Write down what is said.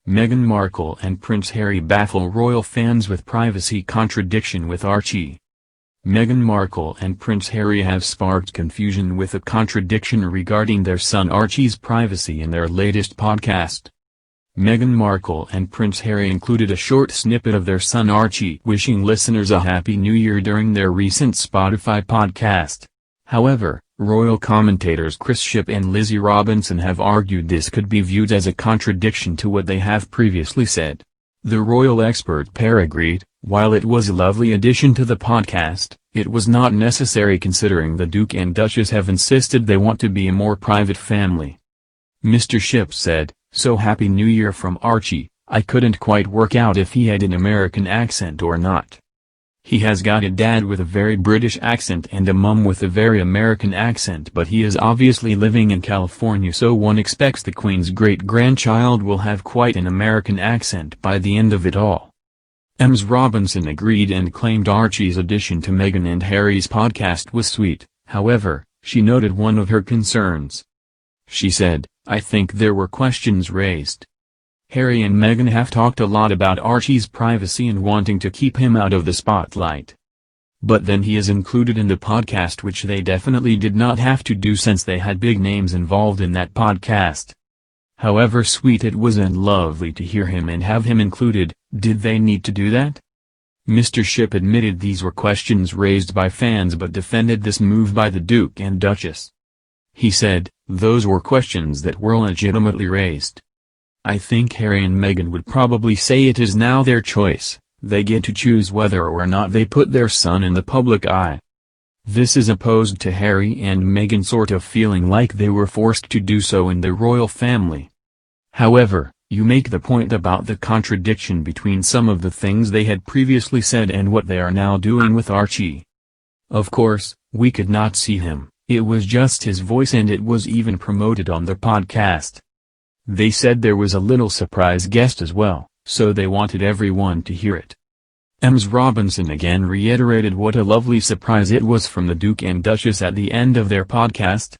Meghan Markle and Prince Harry baffle royal fans with privacy contradiction with Archie. Meghan Markle and Prince Harry have sparked confusion with a contradiction regarding their son Archie's privacy in their latest podcast. Meghan Markle and Prince Harry included a short snippet of their son Archie wishing listeners a Happy New Year during their recent Spotify podcast. However, royal commentators Chris Shipp and Lizzie Robinson have argued this could be viewed as a contradiction to what they have previously said. The royal expert pair agreed, while it was a lovely addition to the podcast, it was not necessary considering the Duke and Duchess have insisted they want to be a more private family. Mr. Shipp said, "So Happy New Year from Archie. I couldn't quite work out if he had an American accent or not. He has got a dad with a very British accent and a mum with a very American accent, but he is obviously living in California, so one expects the Queen's great-grandchild will have quite an American accent by the end of it all." Ms. Robinson agreed and claimed Archie's addition to Meghan and Harry's podcast was sweet. However, she noted one of her concerns. She said, "I think there were questions raised. Harry and Meghan have talked a lot about Archie's privacy and wanting to keep him out of the spotlight. But then he is included in the podcast, which they definitely did not have to do since they had big names involved in that podcast. However sweet it was and lovely to hear him and have him included, did they need to do that?" Mr. Shipp admitted these were questions raised by fans but defended this move by the Duke and Duchess. He said, "Those were questions that were legitimately raised. I think Harry and Meghan would probably say it is now their choice, they get to choose whether or not they put their son in the public eye. This is opposed to Harry and Meghan sort of feeling like they were forced to do so in the royal family. However, you make the point about the contradiction between some of the things they had previously said and what they are now doing with Archie. Of course, we could not see him, it was just his voice and it was even promoted on their podcast. They said there was a little surprise guest as well, so they wanted everyone to hear it." Ms. Robinson again reiterated what a lovely surprise it was from the Duke and Duchess at the end of their podcast.